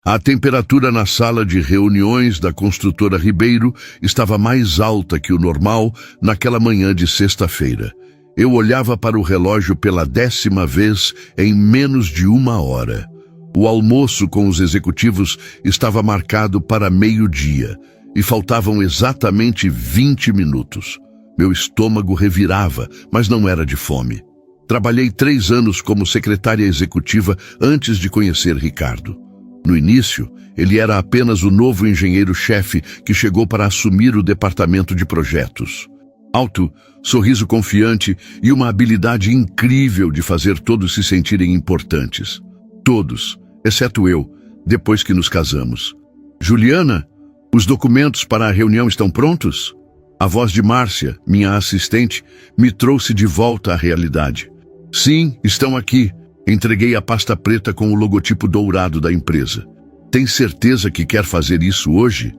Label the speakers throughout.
Speaker 1: A temperatura na sala de reuniões da construtora Ribeiro estava mais alta que o normal naquela manhã de sexta-feira. Eu olhava para o relógio pela 10ª vez em menos de 1 hora. O almoço com os executivos estava marcado para meio-dia e faltavam exatamente 20 minutos. Meu estômago revirava, mas não era de fome. Trabalhei 3 anos como secretária executiva antes de conhecer Ricardo. No início, ele era apenas o novo engenheiro-chefe que chegou para assumir o departamento de projetos. Alto, sorriso confiante e uma habilidade incrível de fazer todos se sentirem importantes. Todos, exceto eu, depois que nos casamos. Juliana, os documentos para a reunião estão prontos? A voz de Márcia, minha assistente, me trouxe de volta à realidade. Sim, estão aqui. Entreguei a pasta preta com o logotipo dourado da empresa. Tem certeza que quer fazer isso hoje?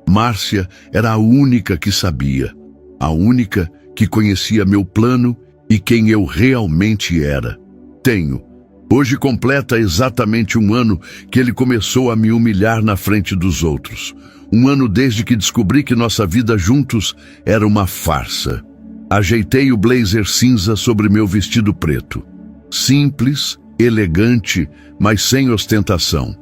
Speaker 1: Márcia era a única que sabia. A única que conhecia meu plano e quem eu realmente era. Tenho. Hoje completa exatamente 1 ano que ele começou a me humilhar na frente dos outros. 1 ano desde que descobri que nossa vida juntos era uma farsa. Ajeitei o blazer cinza sobre meu vestido preto. Simples, elegante, mas sem ostentação.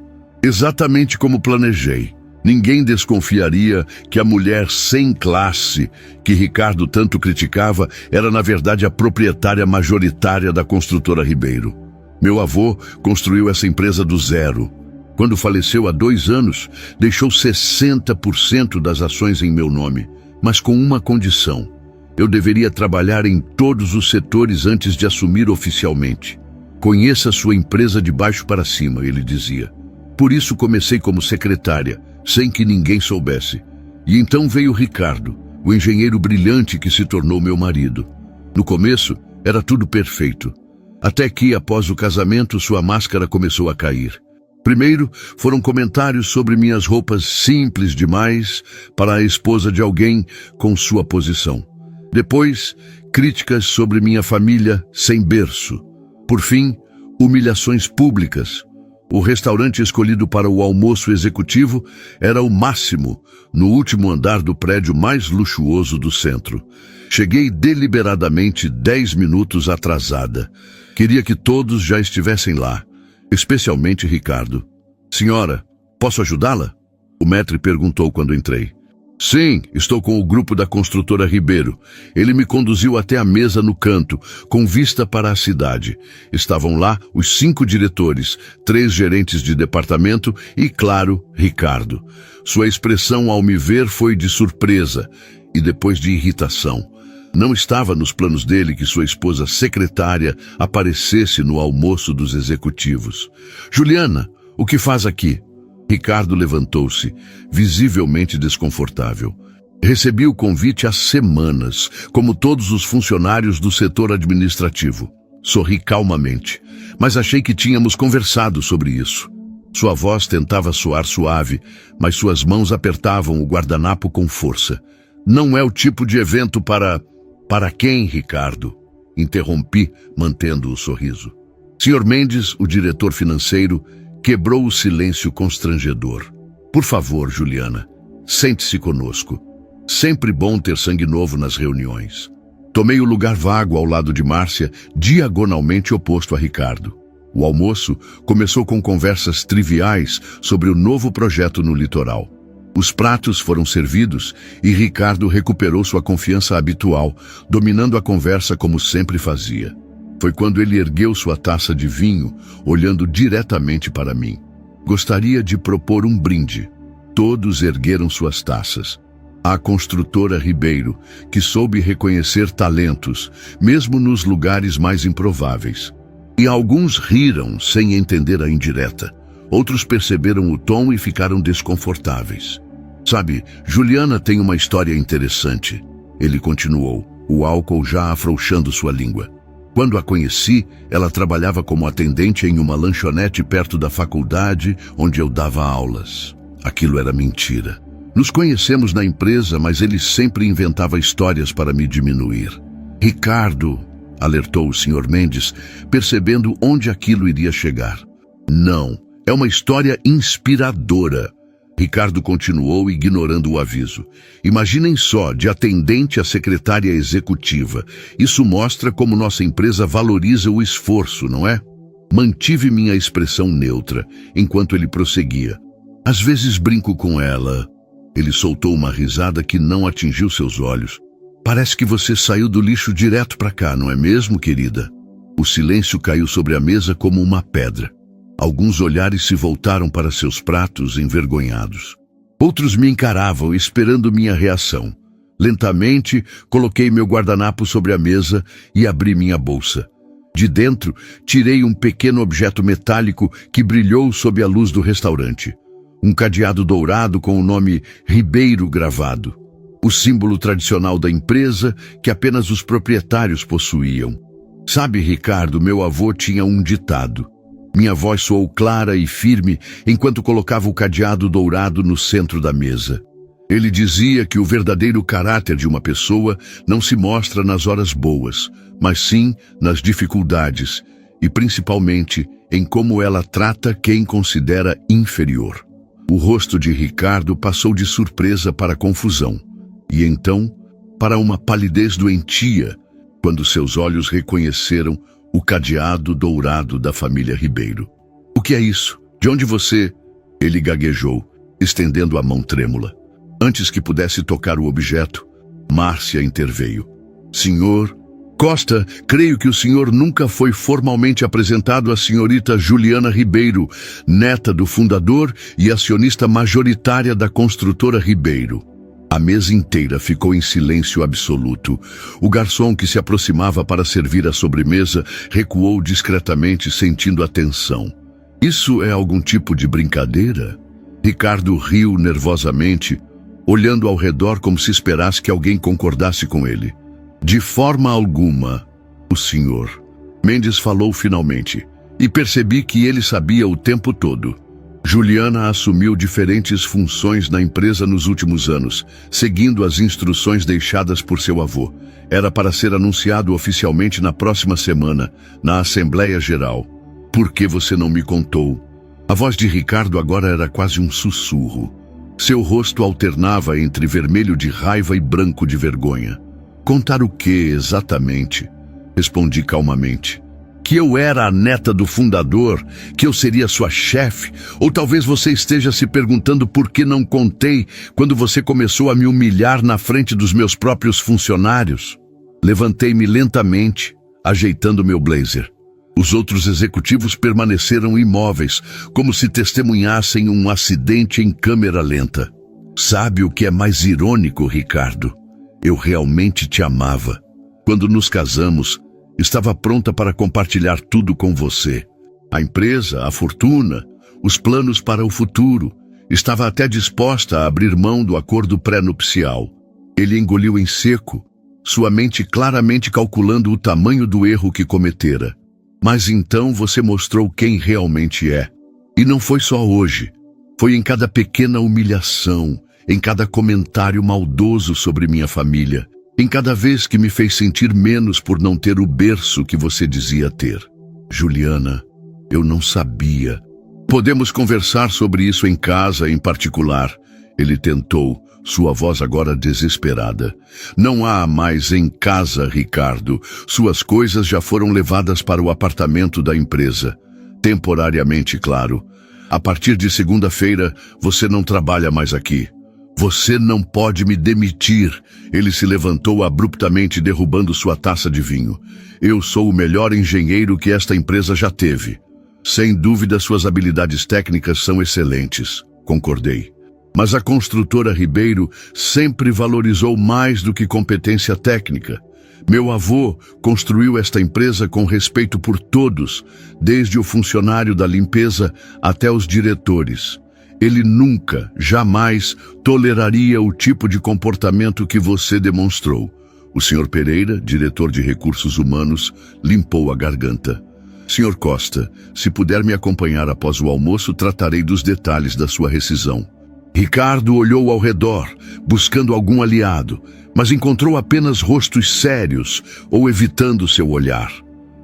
Speaker 1: Exatamente como planejei. Ninguém desconfiaria que a mulher sem classe, que Ricardo tanto criticava, era na verdade a proprietária majoritária da construtora Ribeiro. Meu avô construiu essa empresa do zero. Quando faleceu há 2 anos, deixou 60% das ações em meu nome, mas com uma condição. Eu deveria trabalhar em todos os setores antes de assumir oficialmente. Conheça sua empresa de baixo para cima, ele dizia. Por isso comecei como secretária, sem que ninguém soubesse. E então veio Ricardo, o engenheiro brilhante que se tornou meu marido. No começo, era tudo perfeito. Até que, após o casamento, sua máscara começou a cair. Primeiro, foram comentários sobre minhas roupas simples demais para a esposa de alguém com sua posição. Depois, críticas sobre minha família sem berço. Por fim, humilhações públicas. O restaurante escolhido para o almoço executivo era o máximo, no último andar do prédio mais luxuoso do centro. Cheguei deliberadamente 10 minutos atrasada. Queria que todos já estivessem lá, especialmente Ricardo. Senhora, posso ajudá-la? O maître perguntou quando entrei. Sim, estou com o grupo da construtora Ribeiro. Ele me conduziu até a mesa no canto, com vista para a cidade. Estavam lá os 5 diretores, 3 gerentes de departamento e, claro, Ricardo. Sua expressão ao me ver foi de surpresa e depois de irritação. Não estava nos planos dele que sua esposa secretária aparecesse no almoço dos executivos. Juliana, o que faz aqui? Ricardo levantou-se, visivelmente desconfortável. Recebi o convite há semanas, como todos os funcionários do setor administrativo. Sorri calmamente, mas achei que tínhamos conversado sobre isso. Sua voz tentava soar suave, mas suas mãos apertavam o guardanapo com força. Não é o tipo de evento para... Para quem, Ricardo? Interrompi, mantendo o sorriso. Sr. Mendes, o diretor financeiro, quebrou o silêncio constrangedor. Por favor, Juliana, sente-se conosco. Sempre bom ter sangue novo nas reuniões. Tomei o lugar vago ao lado de Márcia, diagonalmente oposto a Ricardo. O almoço começou com conversas triviais sobre o novo projeto no litoral. Os pratos foram servidos e Ricardo recuperou sua confiança habitual, dominando a conversa como sempre fazia. Foi quando ele ergueu sua taça de vinho, olhando diretamente para mim. Gostaria de propor um brinde. Todos ergueram suas taças. A construtora Ribeiro, que soube reconhecer talentos, mesmo nos lugares mais improváveis. E alguns riram sem entender a indireta. Outros perceberam o tom e ficaram desconfortáveis. Sabe, Juliana tem uma história interessante. Ele continuou, o álcool já afrouxando sua língua. Quando a conheci, ela trabalhava como atendente em uma lanchonete perto da faculdade onde eu dava aulas. Aquilo era mentira. Nos conhecemos na empresa, mas ele sempre inventava histórias para me diminuir. Ricardo, alertou o Sr. Mendes, percebendo onde aquilo iria chegar. Não, É uma história inspiradora. Ricardo continuou, ignorando o aviso. Imaginem só, de atendente a secretária executiva. Isso mostra como nossa empresa valoriza o esforço, não é? Mantive minha expressão neutra, enquanto ele prosseguia. Às vezes brinco com ela. Ele soltou uma risada que não atingiu seus olhos. Parece que você saiu do lixo direto para cá, não é mesmo, querida? O silêncio caiu sobre a mesa como uma pedra. Alguns olhares se voltaram para seus pratos, envergonhados. Outros me encaravam, esperando minha reação. Lentamente, coloquei meu guardanapo sobre a mesa e abri minha bolsa. De dentro, tirei um pequeno objeto metálico que brilhou sob a luz do restaurante. Um cadeado dourado com o nome Ribeiro gravado. O símbolo tradicional da empresa que apenas os proprietários possuíam. Sabe, Ricardo, meu avô tinha um ditado. Minha voz soou clara e firme enquanto colocava o cadeado dourado no centro da mesa. Ele dizia que o verdadeiro caráter de uma pessoa não se mostra nas horas boas, mas sim nas dificuldades e principalmente em como ela trata quem considera inferior. O rosto de Ricardo passou de surpresa para confusão e então para uma palidez doentia quando seus olhos reconheceram o cadeado dourado da família Ribeiro. O que é isso? De onde você... Ele gaguejou, estendendo a mão trêmula. Antes que pudesse tocar o objeto, Márcia interveio. Senhor Costa, creio que o senhor nunca foi formalmente apresentado à senhorita Juliana Ribeiro, neta do fundador e acionista majoritária da construtora Ribeiro. A mesa inteira ficou em silêncio absoluto. O garçom que se aproximava para servir a sobremesa recuou discretamente, sentindo a tensão. Isso é algum tipo de brincadeira? Ricardo riu nervosamente, olhando ao redor como se esperasse que alguém concordasse com ele. De forma alguma, o senhor. Mendes falou finalmente, e percebi que ele sabia o tempo todo. Juliana assumiu diferentes funções na empresa nos últimos anos, seguindo as instruções deixadas por seu avô. Era para ser anunciado oficialmente na próxima semana, na Assembleia Geral. Por que você não me contou? A voz de Ricardo agora era quase um sussurro. Seu rosto alternava entre vermelho de raiva e branco de vergonha. Contar o que exatamente? Respondi calmamente. Que eu era a neta do fundador, que eu seria sua chefe, ou talvez você esteja se perguntando por que não contei quando você começou a me humilhar na frente dos meus próprios funcionários. Levantei-me lentamente, ajeitando meu blazer. Os outros executivos permaneceram imóveis, como se testemunhassem um acidente em câmera lenta. Sabe o que é mais irônico, Ricardo? Eu realmente te amava. Quando nos casamos, estava pronta para compartilhar tudo com você. A empresa, a fortuna, os planos para o futuro. Estava até disposta a abrir mão do acordo pré-nupcial. Ele engoliu em seco, sua mente claramente calculando o tamanho do erro que cometera. Mas então você mostrou quem realmente é. E não foi só hoje. Foi em cada pequena humilhação, em cada comentário maldoso sobre minha família, em cada vez que me fez sentir menos por não ter o berço que você dizia ter. Juliana, eu não sabia. Podemos conversar sobre isso em casa em particular. Ele tentou, sua voz agora desesperada. Não há mais em casa, Ricardo. Suas coisas já foram levadas para o apartamento da empresa. Temporariamente, claro. A partir de segunda-feira, você não trabalha mais aqui. Você não pode me demitir. Ele se levantou abruptamente, derrubando sua taça de vinho. Eu sou o melhor engenheiro que esta empresa já teve. Sem dúvida, suas habilidades técnicas são excelentes, concordei. Mas a construtora Ribeiro sempre valorizou mais do que competência técnica. Meu avô construiu esta empresa com respeito por todos, desde o funcionário da limpeza até os diretores. Ele nunca, jamais, toleraria o tipo de comportamento que você demonstrou. O Sr. Pereira, diretor de recursos humanos, limpou a garganta. Sr. Costa, se puder me acompanhar após o almoço, tratarei dos detalhes da sua rescisão. Ricardo olhou ao redor, buscando algum aliado, mas encontrou apenas rostos sérios ou evitando seu olhar.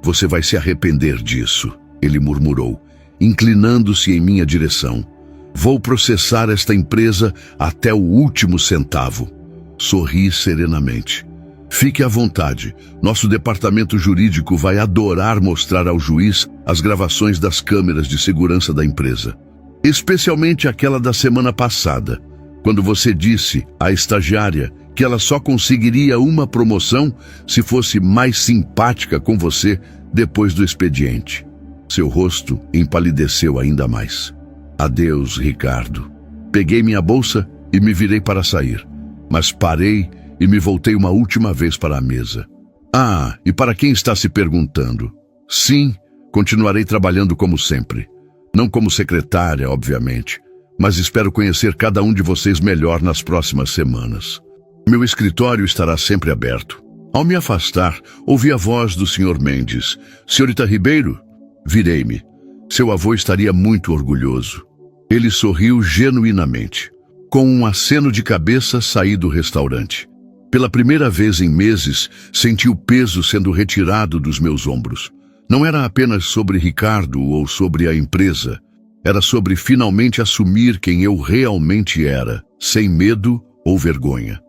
Speaker 1: Você vai se arrepender disso, ele murmurou. inclinando-se em minha direção. Vou processar esta empresa até o último centavo. Sorri serenamente. Fique à vontade. Nosso departamento jurídico vai adorar mostrar ao juiz as gravações das câmeras de segurança da empresa. Especialmente aquela da semana passada, quando você disse à estagiária que ela só conseguiria uma promoção se fosse mais simpática com você depois do expediente. Seu rosto empalideceu ainda mais. Adeus, Ricardo. Peguei minha bolsa e me virei para sair, mas parei e me voltei uma última vez para a mesa. Ah, e para quem está se perguntando? Sim, continuarei trabalhando como sempre. Não como secretária, obviamente, mas espero conhecer cada um de vocês melhor nas próximas semanas. Meu escritório estará sempre aberto. Ao me afastar, ouvi a voz do Sr. Mendes. Senhorita Ribeiro? Virei-me. Seu avô estaria muito orgulhoso. Ele sorriu genuinamente. Com um aceno de cabeça, saí do restaurante. Pela primeira vez em meses, senti o peso sendo retirado dos meus ombros. Não era apenas sobre Ricardo ou sobre a empresa. Era sobre finalmente assumir quem eu realmente era, sem medo ou vergonha.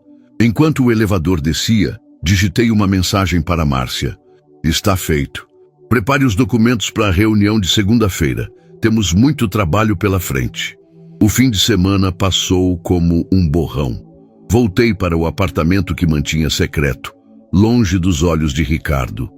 Speaker 1: Enquanto o elevador descia, digitei uma mensagem para Márcia. Está feito. Prepare os documentos para a reunião de segunda-feira. Temos muito trabalho pela frente. O fim de semana passou como um borrão. Voltei para o apartamento que mantinha secreto, longe dos olhos de Ricardo.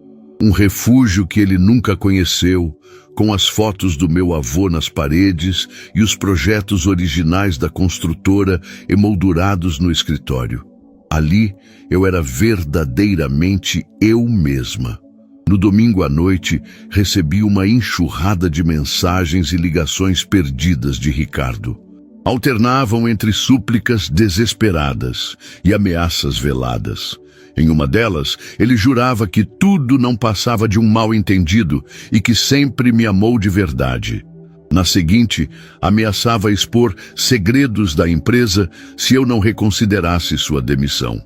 Speaker 1: Um refúgio que ele nunca conheceu, com as fotos do meu avô nas paredes e os projetos originais da construtora emoldurados no escritório. Ali, eu era verdadeiramente eu mesma. No domingo à noite, recebi uma enxurrada de mensagens e ligações perdidas de Ricardo. Alternavam entre súplicas desesperadas e ameaças veladas. Em uma delas, ele jurava que tudo não passava de um mal-entendido e que sempre me amou de verdade. Na seguinte, ameaçava expor segredos da empresa se eu não reconsiderasse sua demissão.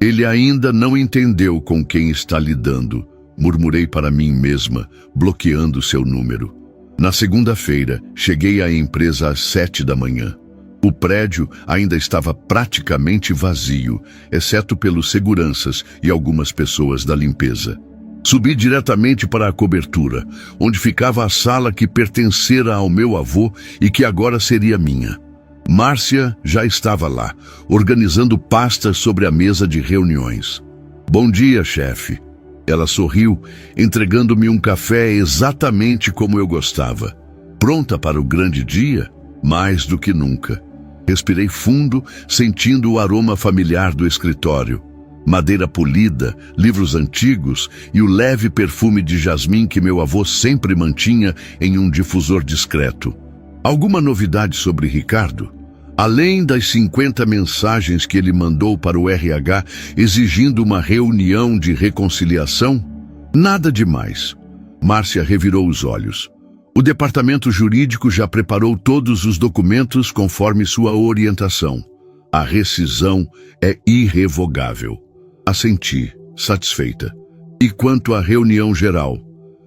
Speaker 1: Ele ainda não entendeu com quem está lidando, murmurei para mim mesma, bloqueando seu número. Na segunda-feira, cheguei à empresa às 7 da manhã. O prédio ainda estava praticamente vazio, exceto pelos seguranças e algumas pessoas da limpeza. Subi diretamente para a cobertura, onde ficava a sala que pertencera ao meu avô e que agora seria minha. Márcia já estava lá, organizando pastas sobre a mesa de reuniões. Bom dia, chefe. Ela sorriu, entregando-me um café exatamente como eu gostava. Pronta para o grande dia? Mais do que nunca. Respirei fundo, sentindo o aroma familiar do escritório. Madeira polida, livros antigos e o leve perfume de jasmim que meu avô sempre mantinha em um difusor discreto. Alguma novidade sobre Ricardo? Além das 50 mensagens que ele mandou para o RH exigindo uma reunião de reconciliação? Nada demais. Márcia revirou os olhos. O departamento jurídico já preparou todos os documentos conforme sua orientação. A rescisão é irrevogável. Assenti, satisfeita. E quanto à reunião geral?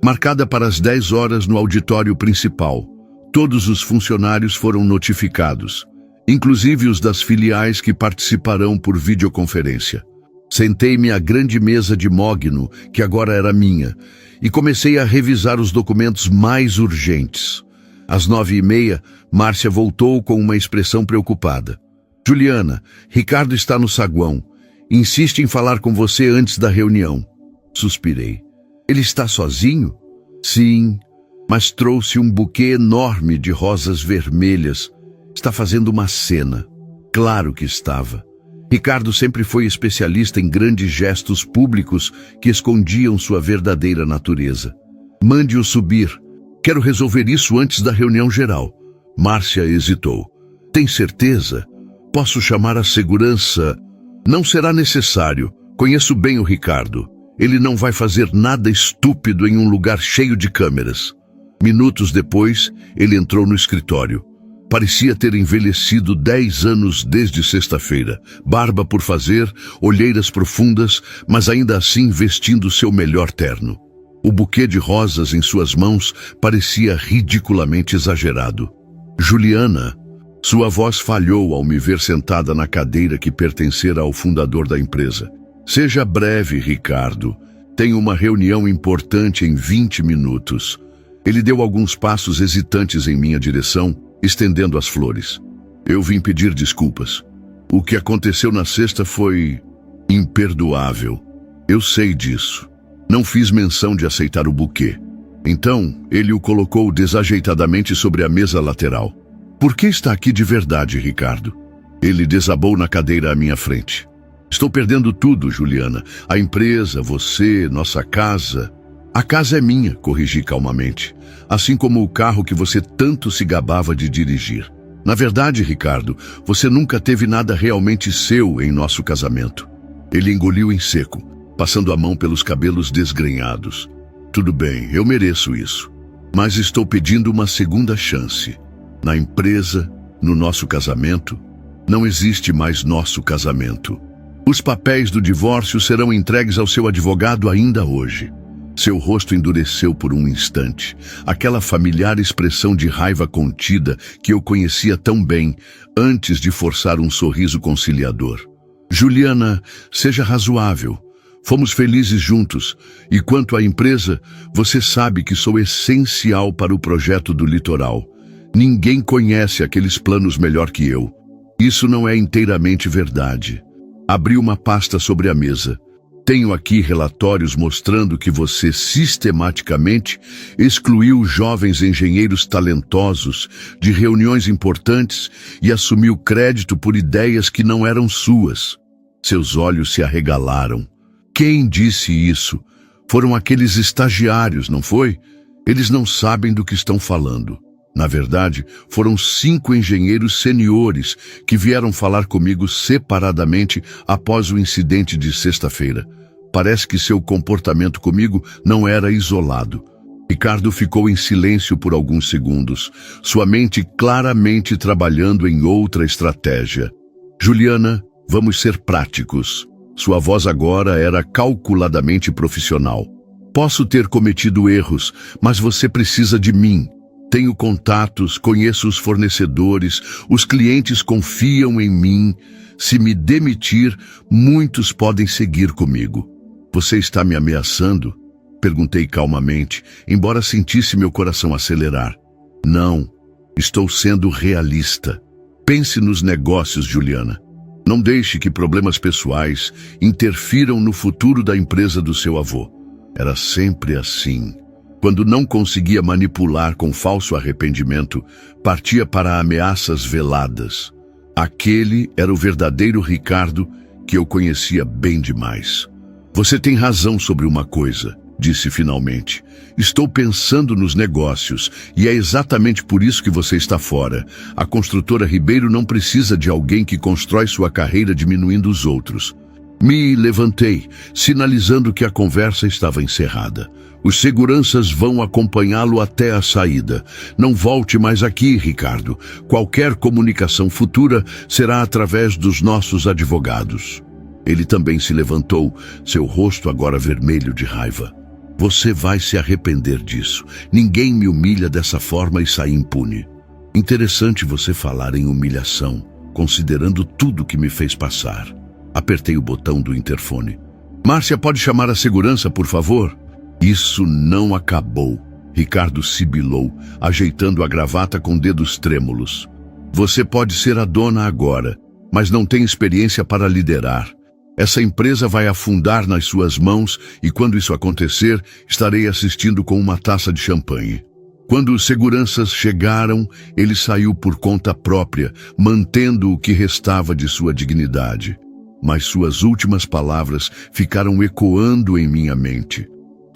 Speaker 1: Marcada para as 10 horas no auditório principal. Todos os funcionários foram notificados, inclusive os das filiais que participarão por videoconferência. Sentei-me à grande mesa de mogno, que agora era minha, e comecei a revisar os documentos mais urgentes. Às 9h30, Márcia voltou com uma expressão preocupada. Juliana, Ricardo está no saguão. Insiste em falar com você antes da reunião. Suspirei. Ele está sozinho? Sim, mas trouxe um buquê enorme de rosas vermelhas. Está fazendo uma cena. Claro que estava. Ricardo sempre foi especialista em grandes gestos públicos que escondiam sua verdadeira natureza. Mande-o subir. Quero resolver isso antes da reunião geral. Márcia hesitou. Tem certeza? Posso chamar a segurança? Não será necessário. Conheço bem o Ricardo. Ele não vai fazer nada estúpido em um lugar cheio de câmeras. Minutos depois, ele entrou no escritório. Parecia ter envelhecido 10 anos desde sexta-feira. Barba por fazer, olheiras profundas, mas ainda assim vestindo seu melhor terno. O buquê de rosas em suas mãos parecia ridiculamente exagerado. Juliana, sua voz falhou ao me ver sentada na cadeira que pertencera ao fundador da empresa. Seja breve, Ricardo. Tenho uma reunião importante em 20 minutos. Ele deu alguns passos hesitantes em minha direção, estendendo as flores. Eu vim pedir desculpas. O que aconteceu na sexta foi imperdoável. Eu sei disso. Não fiz menção de aceitar o buquê. Então, ele o colocou desajeitadamente sobre a mesa lateral. Por que está aqui de verdade, Ricardo? Ele desabou na cadeira à minha frente. Estou perdendo tudo, Juliana. A empresa, você, nossa casa. A casa é minha, corrigi calmamente. Assim como o carro que você tanto se gabava de dirigir. Na verdade, Ricardo, você nunca teve nada realmente seu em nosso casamento. Ele engoliu em seco, passando a mão pelos cabelos desgrenhados. Tudo bem, eu mereço isso. Mas estou pedindo uma segunda chance. Na empresa, no nosso casamento, não existe mais nosso casamento. Os papéis do divórcio serão entregues ao seu advogado ainda hoje. Seu rosto endureceu por um instante. Aquela familiar expressão de raiva contida que eu conhecia tão bem antes de forçar um sorriso conciliador. Juliana, seja razoável. Fomos felizes juntos. E quanto à empresa, você sabe que sou essencial para o projeto do litoral. Ninguém conhece aqueles planos melhor que eu. Isso não é inteiramente verdade. Abri uma pasta sobre a mesa. Tenho aqui relatórios mostrando que você sistematicamente excluiu jovens engenheiros talentosos de reuniões importantes e assumiu crédito por ideias que não eram suas. Seus olhos se arregalaram. Quem disse isso? Foram aqueles estagiários, não foi? Eles não sabem do que estão falando. Na verdade, foram 5 engenheiros seniores que vieram falar comigo separadamente após o incidente de sexta-feira. Parece que seu comportamento comigo não era isolado. Ricardo ficou em silêncio por alguns segundos, sua mente claramente trabalhando em outra estratégia. Juliana, vamos ser práticos. Sua voz agora era calculadamente profissional. Posso ter cometido erros, mas você precisa de mim. Tenho contatos, conheço os fornecedores, os clientes confiam em mim. Se me demitir, muitos podem seguir comigo. Você está me ameaçando? Perguntei calmamente, embora sentisse meu coração acelerar. Não, estou sendo realista. Pense nos negócios, Juliana. Não deixe que problemas pessoais interfiram no futuro da empresa do seu avô. Era sempre assim. Quando não conseguia manipular com falso arrependimento, partia para ameaças veladas. Aquele era o verdadeiro Ricardo que eu conhecia bem demais. Você tem razão sobre uma coisa, disse finalmente. Estou pensando nos negócios e é exatamente por isso que você está fora. A construtora Ribeiro não precisa de alguém que constrói sua carreira diminuindo os outros. Me levantei, sinalizando que a conversa estava encerrada. Os seguranças vão acompanhá-lo até a saída. Não volte mais aqui, Ricardo. Qualquer comunicação futura será através dos nossos advogados. Ele também se levantou, seu rosto agora vermelho de raiva. Você vai se arrepender disso. Ninguém me humilha dessa forma e sai impune. Interessante você falar em humilhação, considerando tudo que me fez passar. Apertei o botão do interfone. Márcia, pode chamar a segurança, por favor? Isso não acabou. Ricardo sibilou, ajeitando a gravata com dedos trêmulos. Você pode ser a dona agora, mas não tem experiência para liderar. Essa empresa vai afundar nas suas mãos e quando isso acontecer, estarei assistindo com uma taça de champanhe. Quando os seguranças chegaram, ele saiu por conta própria, mantendo o que restava de sua dignidade. Mas suas últimas palavras ficaram ecoando em minha mente.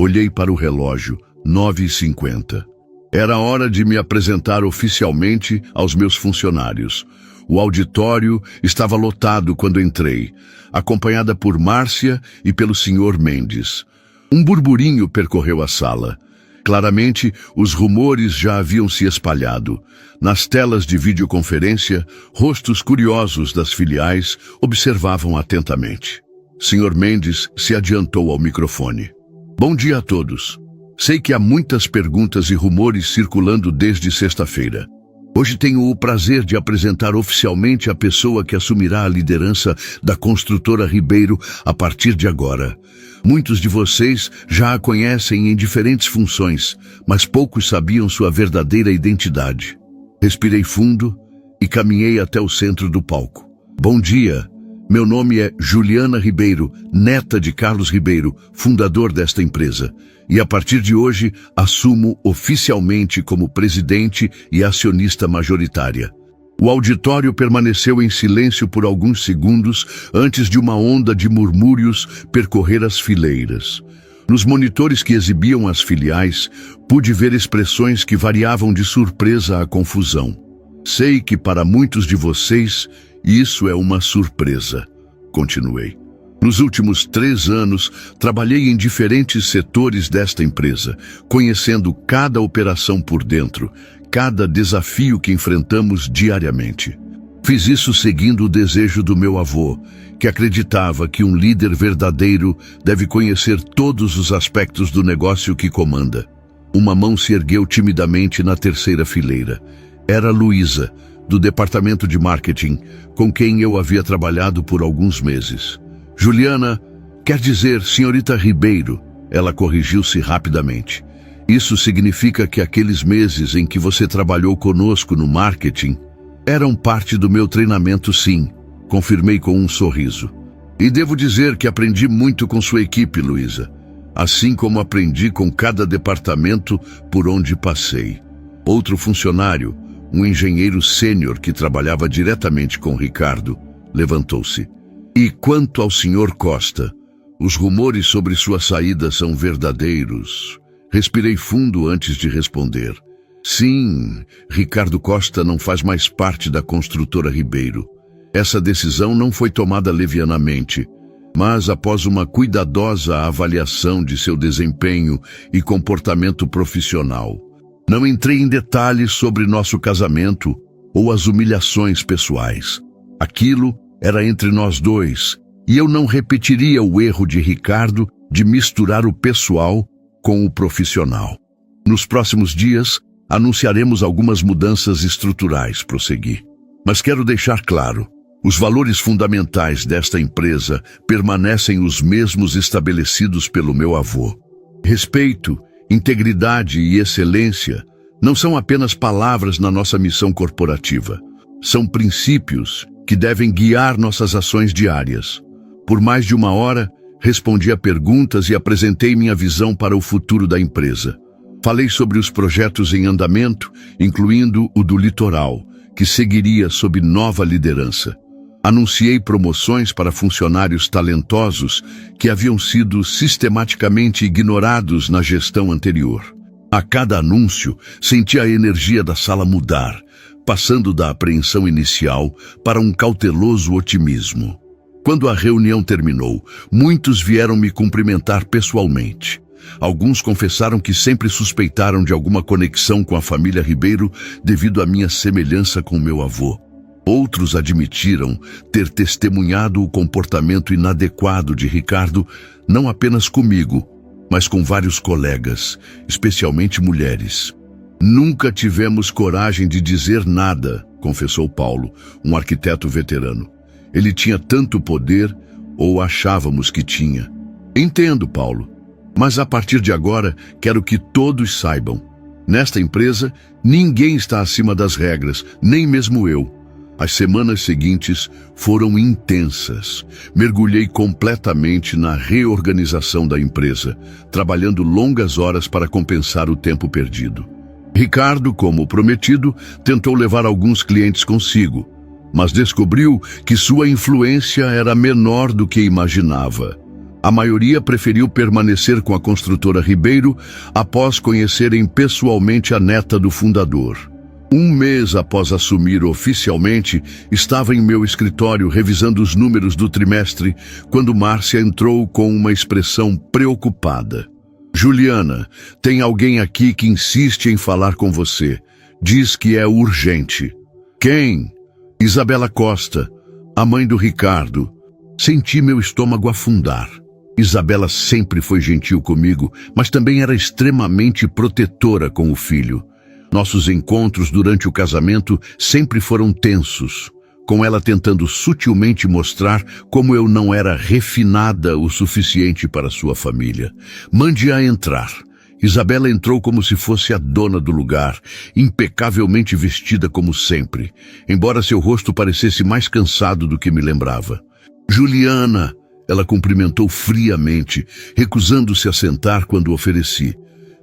Speaker 1: Olhei para o relógio, 9h50. Era hora de me apresentar oficialmente aos meus funcionários. O auditório estava lotado quando entrei, acompanhada por Márcia e pelo Sr. Mendes. Um burburinho percorreu a sala. Claramente, os rumores já haviam se espalhado. Nas telas de videoconferência, rostos curiosos das filiais observavam atentamente. Sr. Mendes se adiantou ao microfone. Bom dia a todos. Sei que há muitas perguntas e rumores circulando desde sexta-feira. Hoje tenho o prazer de apresentar oficialmente a pessoa que assumirá a liderança da construtora Ribeiro a partir de agora. Muitos de vocês já a conhecem em diferentes funções, mas poucos sabiam sua verdadeira identidade. Respirei fundo e caminhei até o centro do palco. Bom dia, meu nome é Juliana Ribeiro, neta de Carlos Ribeiro, fundador desta empresa. E a partir de hoje, assumo oficialmente como presidente e acionista majoritária. O auditório permaneceu em silêncio por alguns segundos antes de uma onda de murmúrios percorrer as fileiras. Nos monitores que exibiam as filiais, pude ver expressões que variavam de surpresa a confusão. Sei que para muitos de vocês, isso é uma surpresa. Continuei. Nos últimos 3 anos, trabalhei em diferentes setores desta empresa, conhecendo cada operação por dentro, cada desafio que enfrentamos diariamente. Fiz isso seguindo o desejo do meu avô, que acreditava que um líder verdadeiro deve conhecer todos os aspectos do negócio que comanda. Uma mão se ergueu timidamente na terceira fileira. Era Luísa, do departamento de marketing, com quem eu havia trabalhado por alguns meses. Juliana, quer dizer senhorita Ribeiro, ela corrigiu-se rapidamente. Isso significa que aqueles meses em que você trabalhou conosco no marketing eram parte do meu treinamento, sim, confirmei com um sorriso. E devo dizer que aprendi muito com sua equipe, Luísa, assim como aprendi com cada departamento por onde passei. Outro funcionário, um engenheiro sênior que trabalhava diretamente com Ricardo, levantou-se. E quanto ao Sr. Costa, os rumores sobre sua saída são verdadeiros. Respirei fundo antes de responder. Sim, Ricardo Costa não faz mais parte da construtora Ribeiro. Essa decisão não foi tomada levianamente, mas após uma cuidadosa avaliação de seu desempenho e comportamento profissional. Não entrei em detalhes sobre nosso casamento ou as humilhações pessoais. Aquilo era entre nós dois, e eu não repetiria o erro de Ricardo de misturar o pessoal com o profissional. Nos próximos dias, anunciaremos algumas mudanças estruturais, prossegui. Mas quero deixar claro, os valores fundamentais desta empresa permanecem os mesmos estabelecidos pelo meu avô. Respeito, integridade e excelência não são apenas palavras na nossa missão corporativa. São princípios que devem guiar nossas ações diárias. Por mais de 1 hora, respondi a perguntas e apresentei minha visão para o futuro da empresa. Falei sobre os projetos em andamento, incluindo o do litoral, que seguiria sob nova liderança. Anunciei promoções para funcionários talentosos que haviam sido sistematicamente ignorados na gestão anterior. A cada anúncio, senti a energia da sala mudar, passando da apreensão inicial para um cauteloso otimismo. Quando a reunião terminou, muitos vieram me cumprimentar pessoalmente. Alguns confessaram que sempre suspeitaram de alguma conexão com a família Ribeiro devido à minha semelhança com meu avô. Outros admitiram ter testemunhado o comportamento inadequado de Ricardo, não apenas comigo, mas com vários colegas, especialmente mulheres. Nunca tivemos coragem de dizer nada, confessou Paulo, um arquiteto veterano. Ele tinha tanto poder, ou achávamos que tinha. Entendo, Paulo, mas a partir de agora quero que todos saibam. Nesta empresa, ninguém está acima das regras, nem mesmo eu. As semanas seguintes foram intensas. Mergulhei completamente na reorganização da empresa, trabalhando longas horas para compensar o tempo perdido. Ricardo, como prometido, tentou levar alguns clientes consigo, mas descobriu que sua influência era menor do que imaginava. A maioria preferiu permanecer com a construtora Ribeiro após conhecerem pessoalmente a neta do fundador. 1 mês após assumir oficialmente, estava em meu escritório revisando os números do trimestre, quando Márcia entrou com uma expressão preocupada. Juliana, tem alguém aqui que insiste em falar com você. Diz que é urgente. Quem? Isabela Costa, a mãe do Ricardo. Senti meu estômago afundar. Isabela sempre foi gentil comigo, mas também era extremamente protetora com o filho. Nossos encontros durante o casamento sempre foram tensos, com ela tentando sutilmente mostrar como eu não era refinada o suficiente para sua família. Mande-a entrar. Isabela entrou como se fosse a dona do lugar, impecavelmente vestida como sempre, embora seu rosto parecesse mais cansado do que me lembrava. Juliana, ela cumprimentou friamente, recusando-se a sentar quando ofereci.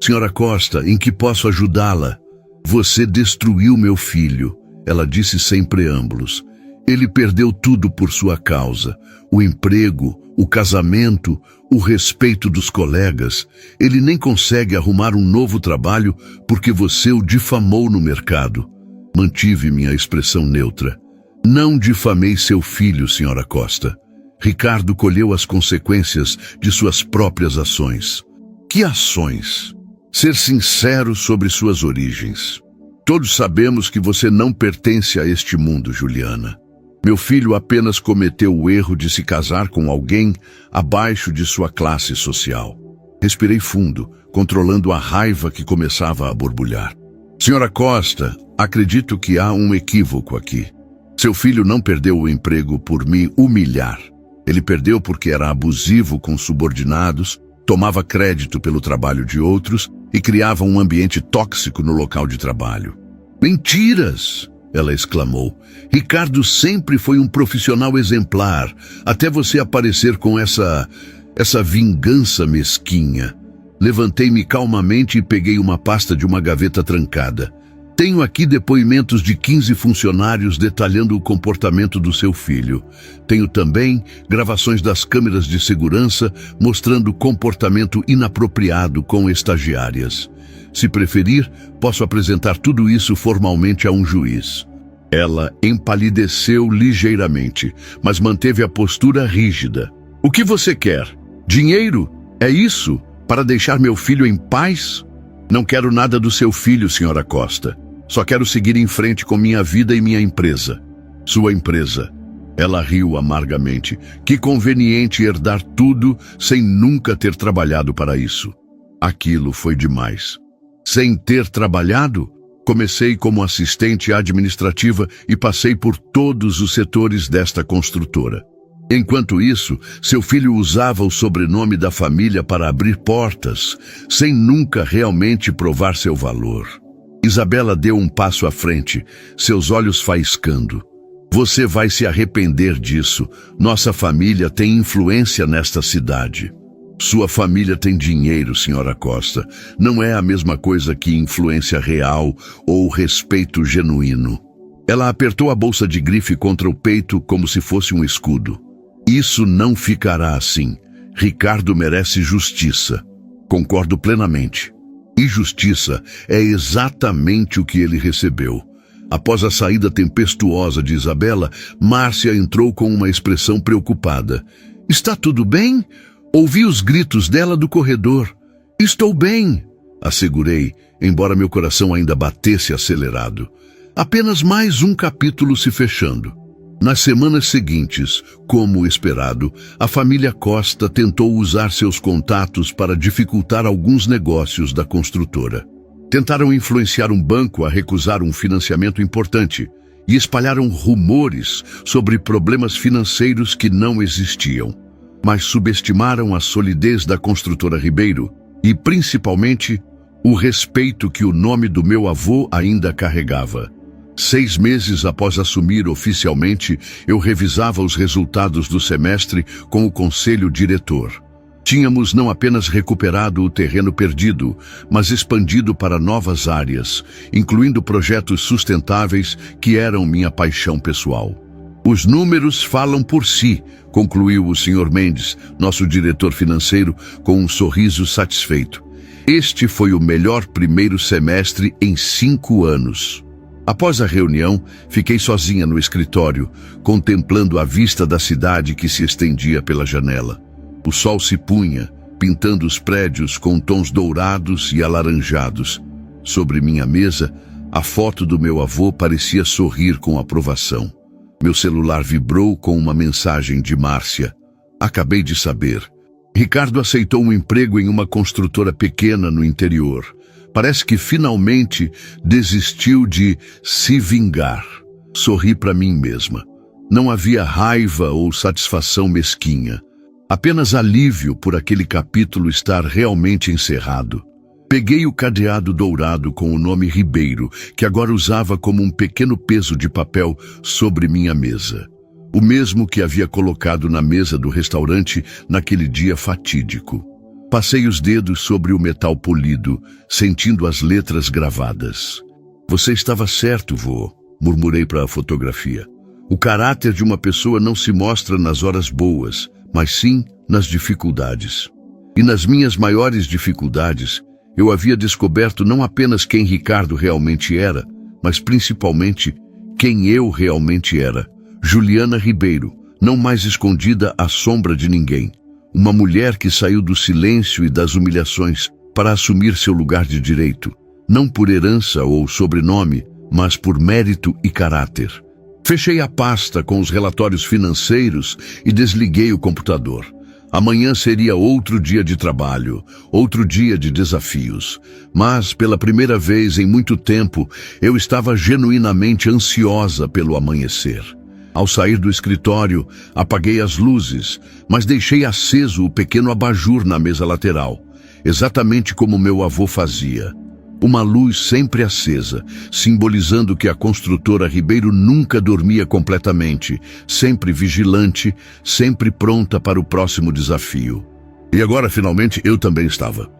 Speaker 1: Senhora Costa, em que posso ajudá-la? Você destruiu meu filho, ela disse sem preâmbulos. Ele perdeu tudo por sua causa. O emprego, o casamento, o respeito dos colegas. Ele nem consegue arrumar um novo trabalho porque você o difamou no mercado. Mantive minha expressão neutra. Não difamei seu filho, senhora Costa. Ricardo colheu as consequências de suas próprias ações. Que ações? Ser sincero sobre suas origens. Todos sabemos que você não pertence a este mundo, Juliana. Meu filho apenas cometeu o erro de se casar com alguém abaixo de sua classe social. Respirei fundo, controlando a raiva que começava a borbulhar. Senhora Costa, acredito que há um equívoco aqui. Seu filho não perdeu o emprego por me humilhar. Ele perdeu porque era abusivo com subordinados, tomava crédito pelo trabalho de outros e criava um ambiente tóxico no local de trabalho. Mentiras! Ela exclamou. Ricardo sempre foi um profissional exemplar, até você aparecer com essa vingança mesquinha. Levantei-me calmamente e peguei uma pasta de uma gaveta trancada. Tenho aqui depoimentos de 15 funcionários detalhando o comportamento do seu filho. Tenho também gravações das câmeras de segurança mostrando comportamento inapropriado com estagiárias. Se preferir, posso apresentar tudo isso formalmente a um juiz. Ela empalideceu ligeiramente, mas manteve a postura rígida. O que você quer? Dinheiro? É isso? Para deixar meu filho em paz? Não quero nada do seu filho, senhora Costa. Só quero seguir em frente com minha vida e minha empresa. Sua empresa. Ela riu amargamente. Que conveniente herdar tudo sem nunca ter trabalhado para isso. Aquilo foi demais. Sem ter trabalhado, comecei como assistente administrativa e passei por todos os setores desta construtora. Enquanto isso, seu filho usava o sobrenome da família para abrir portas, sem nunca realmente provar seu valor. Isabela deu um passo à frente, seus olhos faiscando. Você vai se arrepender disso. Nossa família tem influência nesta cidade. Sua família tem dinheiro, senhora Costa. Não é a mesma coisa que influência real ou respeito genuíno. Ela apertou a bolsa de grife contra o peito como se fosse um escudo. Isso não ficará assim. Ricardo merece justiça. Concordo plenamente. E justiça é exatamente o que ele recebeu. Após a saída tempestuosa de Isabela, Márcia entrou com uma expressão preocupada. Está tudo bem? Ouvi os gritos dela do corredor. Estou bem, assegurei, embora meu coração ainda batesse acelerado. Apenas mais um capítulo se fechando. Nas semanas seguintes, como esperado, a família Costa tentou usar seus contatos para dificultar alguns negócios da construtora. Tentaram influenciar um banco a recusar um financiamento importante e espalharam rumores sobre problemas financeiros que não existiam. Mas subestimaram a solidez da construtora Ribeiro e, principalmente, o respeito que o nome do meu avô ainda carregava. 6 meses após assumir oficialmente, eu revisava os resultados do semestre com o conselho diretor. Tínhamos não apenas recuperado o terreno perdido, mas expandido para novas áreas, incluindo projetos sustentáveis que eram minha paixão pessoal. Os números falam por si, concluiu o Sr. Mendes, nosso diretor financeiro, com um sorriso satisfeito. Este foi o melhor primeiro semestre em 5 anos. Após a reunião, fiquei sozinha no escritório, contemplando a vista da cidade que se estendia pela janela. O sol se punha, pintando os prédios com tons dourados e alaranjados. Sobre minha mesa, a foto do meu avô parecia sorrir com aprovação. Meu celular vibrou com uma mensagem de Márcia. Acabei de saber. Ricardo aceitou um emprego em uma construtora pequena no interior. Parece que finalmente desistiu de se vingar. Sorri para mim mesma. Não havia raiva ou satisfação mesquinha. Apenas alívio por aquele capítulo estar realmente encerrado. Peguei o cadeado dourado com o nome Ribeiro, que agora usava como um pequeno peso de papel sobre minha mesa. O mesmo que havia colocado na mesa do restaurante naquele dia fatídico. Passei os dedos sobre o metal polido, sentindo as letras gravadas. Você estava certo, vô, murmurei para a fotografia. O caráter de uma pessoa não se mostra nas horas boas, mas sim nas dificuldades. E nas minhas maiores dificuldades, eu havia descoberto não apenas quem Ricardo realmente era, mas principalmente quem eu realmente era. Juliana Ribeiro, não mais escondida à sombra de ninguém. Uma mulher que saiu do silêncio e das humilhações para assumir seu lugar de direito, não por herança ou sobrenome, mas por mérito e caráter. Fechei a pasta com os relatórios financeiros e desliguei o computador. Amanhã seria outro dia de trabalho, outro dia de desafios. Mas, pela primeira vez em muito tempo, eu estava genuinamente ansiosa pelo amanhecer. Ao sair do escritório, apaguei as luzes, mas deixei aceso o pequeno abajur na mesa lateral, exatamente como meu avô fazia. Uma luz sempre acesa, simbolizando que a construtora Ribeiro nunca dormia completamente, sempre vigilante, sempre pronta para o próximo desafio. E agora, finalmente, eu também estava.